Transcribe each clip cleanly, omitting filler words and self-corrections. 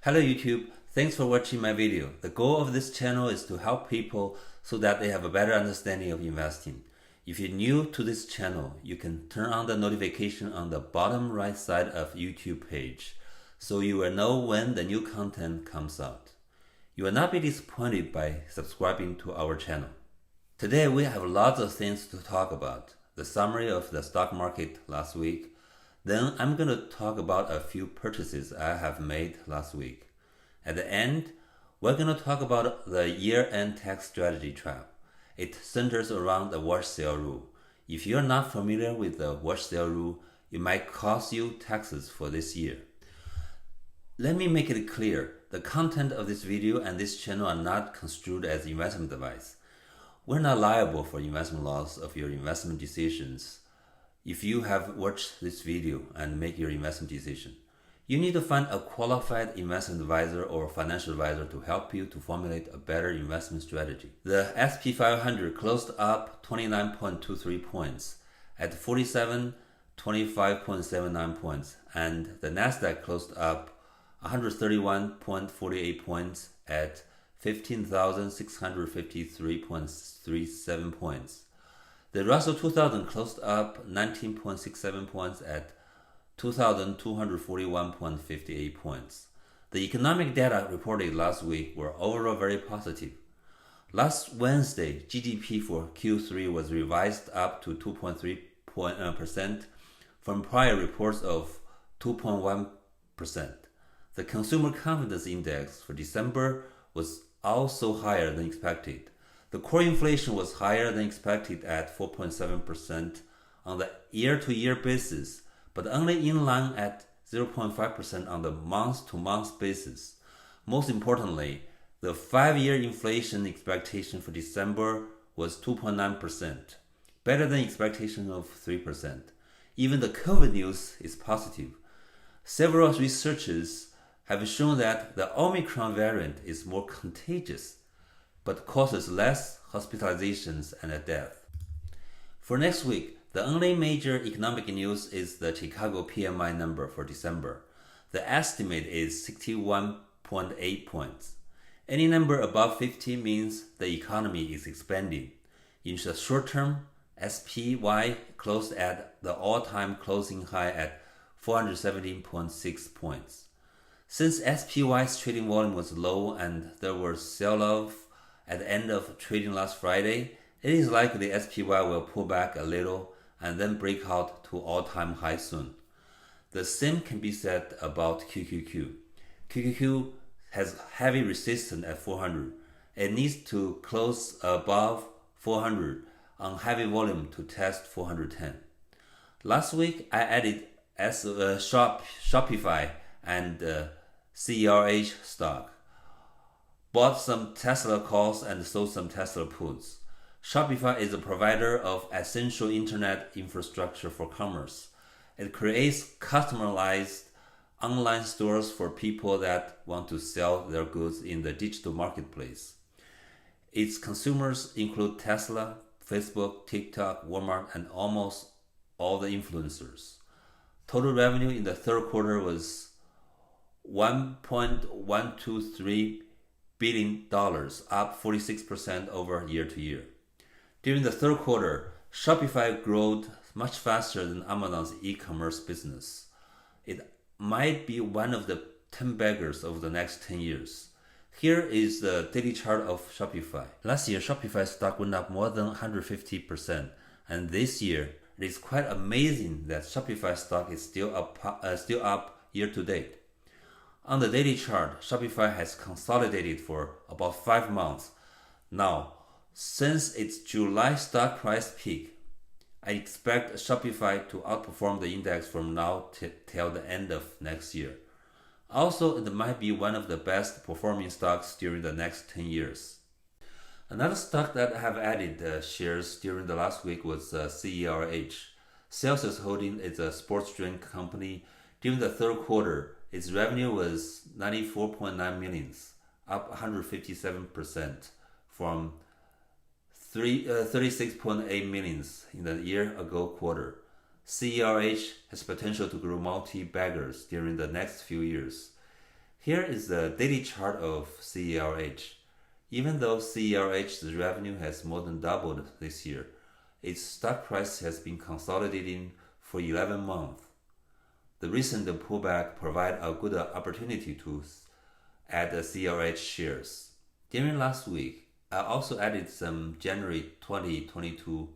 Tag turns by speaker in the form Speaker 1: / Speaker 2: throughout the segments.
Speaker 1: Hello YouTube, thanks for watching my video. The goal of this channel is to help people so that they have a better understanding of investing. If you're new to this channel, you can turn on the notification on the bottom right side of YouTube page so you will know when the new content comes out. You will not be disappointed by subscribing to our channel. Today we have lots of things to talk about. The summary of the stock market last week. Then I'm going to talk about a few purchases I have made last week. At the end, we're going to talk about the year-end tax strategy trap. It centers around the wash sale rule. If you're not familiar with the wash sale rule, it might cost you taxes for this year. Let me make it clear, the content of this video and this channel are not construed as investment advice. We're not liable for investment loss of your investment decisions. If you have watched this video and make your investment decision, you need to find a qualified investment advisor or financial advisor to help you to formulate a better investment strategy. The S&P 500 closed up 29.23 points at 4725.79 points, and the Nasdaq closed up 131.48 points at 15,653.37 points. The Russell 2000 closed up 19.67 points at 2,241.58 points. The economic data reported last week were overall very positive. Last Wednesday, GDP for Q3 was revised up to 2.3% from prior reports of 2.1%. The Consumer Confidence Index for December was also higher than expected. The core inflation was higher than expected at 4.7% on the year-to-year basis, but only in line at 0.5% on the month-to-month basis. Most importantly, the 5-year inflation expectation for December was 2.9%, better than expectation of 3%. Even the COVID news is positive. Several researchers have shown that the Omicron variant is more contagious but causes less hospitalizations and a death. For next week, the only major economic news is the Chicago PMI number for December. The estimate is 61.8 points. Any number above 50 means the economy is expanding. In the short term, SPY closed at the all-time closing high at 417.6 points. Since SPY's trading volume was low and there was sell-off at the end of trading last Friday, it is likely SPY will pull back a little and then break out to all-time high soon. The same can be said about QQQ. QQQ has heavy resistance at 400. It needs to close above 400 on heavy volume to test 410. Last week, I added Shopify and CERH stock. Bought some Tesla calls and sold some Tesla puts. Shopify is a provider of essential internet infrastructure for commerce. It creates customized online stores for people that want to sell their goods in the digital marketplace. Its consumers include Tesla, Facebook, TikTok, Walmart, and almost all the influencers. Total revenue in the third quarter was $1.123 billion, up 46% over year to year. During the third quarter, Shopify grew much faster than Amazon's e-commerce business. It might be one of the 10 beggars over the next 10 years. Here is the daily chart of Shopify. Last year, Shopify stock went up more than 150%, and this year, it is quite amazing that Shopify stock is still up year to date. On the daily chart, Shopify has consolidated for about 5 months. Now, since its July stock price peak, I expect Shopify to outperform the index from now till the end of next year. Also, it might be one of the best performing stocks during the next 10 years. Another stock that I have added shares during the last week was CERH. Celsius Holding is a sports drink company. During the third quarter, its revenue was $94.9 million, up 157% from $36.8 million in the year-ago quarter. CERH has potential to grow multi-baggers during the next few years. Here is the daily chart of CELH. Even though CELH's revenue has more than doubled this year, its stock price has been consolidating for 11 months. The recent pullback provides a good opportunity to add CELH shares. During last week, I also added some January 2022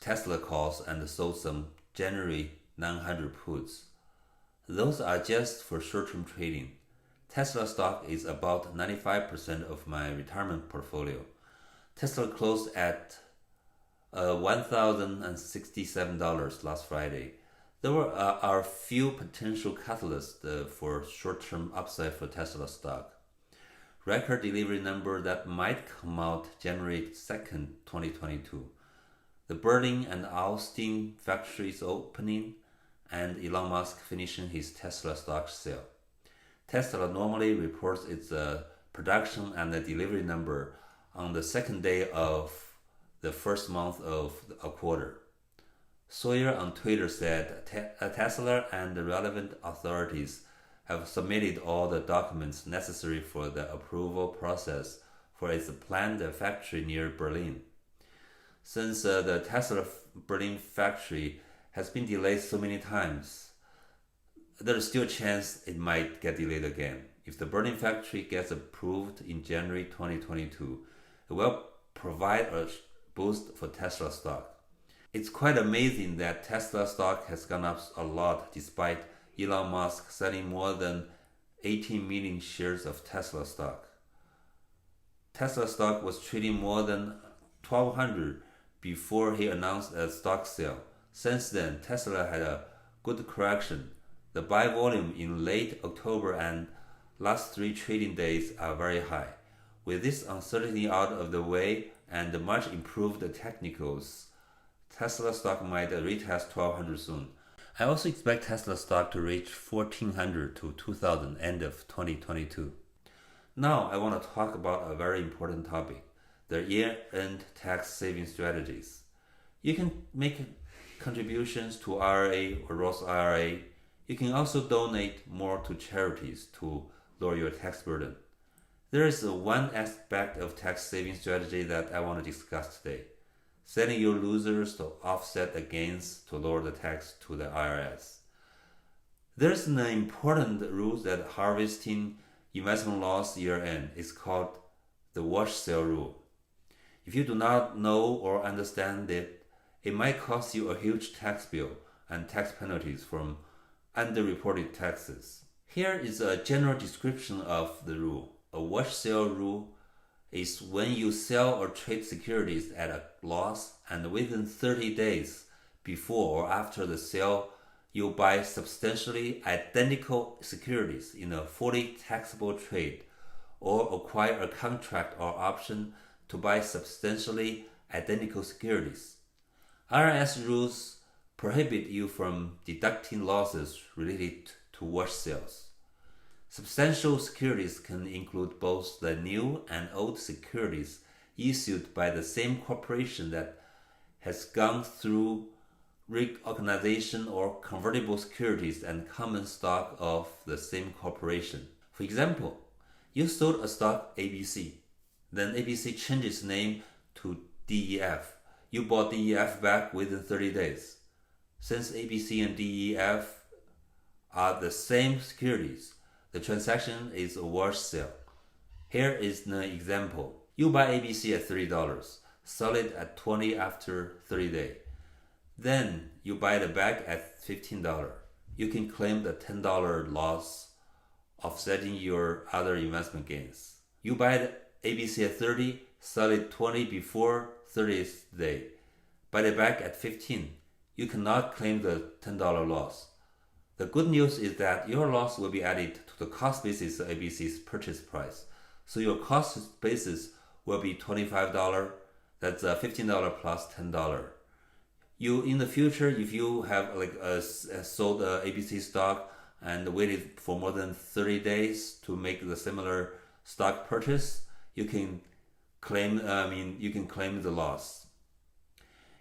Speaker 1: Tesla calls and sold some January 900 puts. Those are just for short-term trading. Tesla stock is about 95% of my retirement portfolio. Tesla closed at $1,067 last Friday. There are a few potential catalysts for short-term upside for Tesla stock. Record delivery number that might come out January 2nd, 2022. The Berlin and Austin factories opening, and Elon Musk finishing his Tesla stock sale. Tesla normally reports its production and the delivery number on the second day of the first month of a quarter. Sawyer on Twitter said Tesla and the relevant authorities have submitted all the documents necessary for the approval process for its planned factory near Berlin. Since the Tesla Berlin factory has been delayed so many times, there's still a chance it might get delayed again. If the Berlin factory gets approved in January 2022, it will provide a boost for Tesla stock. It's quite amazing that Tesla stock has gone up a lot despite Elon Musk selling more than 18 million shares of Tesla stock. Tesla stock was trading more than 1,200 before he announced a stock sale. Since then, Tesla had a good correction. The buy volume in late October and last 3 trading days are very high. With this uncertainty out of the way and much improved technicals, Tesla stock might retest 1,200 soon. I also expect Tesla stock to reach 1,400 to 2,000 end of 2022. Now I want to talk about a very important topic, the year-end tax saving strategies. You can make contributions to IRA or Roth IRA. You can also donate more to charities to lower your tax burden. There is one aspect of tax saving strategy that I want to discuss today. Selling your losers to offset the gains to lower the tax to the IRS. There's an important rule that harvesting investment loss year-end is called the wash sale rule. If you do not know or understand it, it might cost you a huge tax bill and tax penalties from underreported taxes. Here is a general description of the rule. A wash sale rule is when you sell or trade securities at a loss and within 30 days before or after the sale, you buy substantially identical securities in a fully taxable trade or acquire a contract or option to buy substantially identical securities. IRS rules prohibit you from deducting losses related to wash sales. Substantial securities can include both the new and old securities issued by the same corporation that has gone through reorganization or convertible securities and common stock of the same corporation. For example, you sold a stock ABC, then ABC changed its name to DEF. You bought DEF back within 30 days. Since ABC and DEF are the same securities, the transaction is a wash sale. Here is an example. You buy ABC at $30, sell it at $20 after 30 days. Then you buy it back at $15. You can claim the $10 loss, offsetting your other investment gains. You buy the ABC at 30, sell it 20 before 30th day. Buy it back at 15. You cannot claim the $10 loss. The good news is that your loss will be added to the cost basis of ABC's purchase price. So your cost basis will be $25. That's $15 plus $10. You in the future, if you have sold ABC stock and waited for more than 30 days to make the similar stock purchase, you can claim the loss.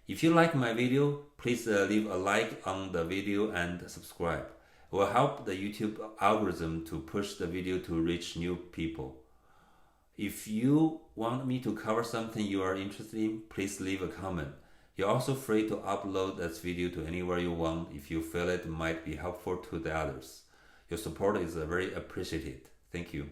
Speaker 1: If you like my video, please leave a like on the video and subscribe. will help the YouTube algorithm to push the video to reach new people. If you want me to cover something you are interested in, please leave a comment. You're also free to upload this video to anywhere you want if you feel it might be helpful to the others. Your support is very appreciated. Thank you.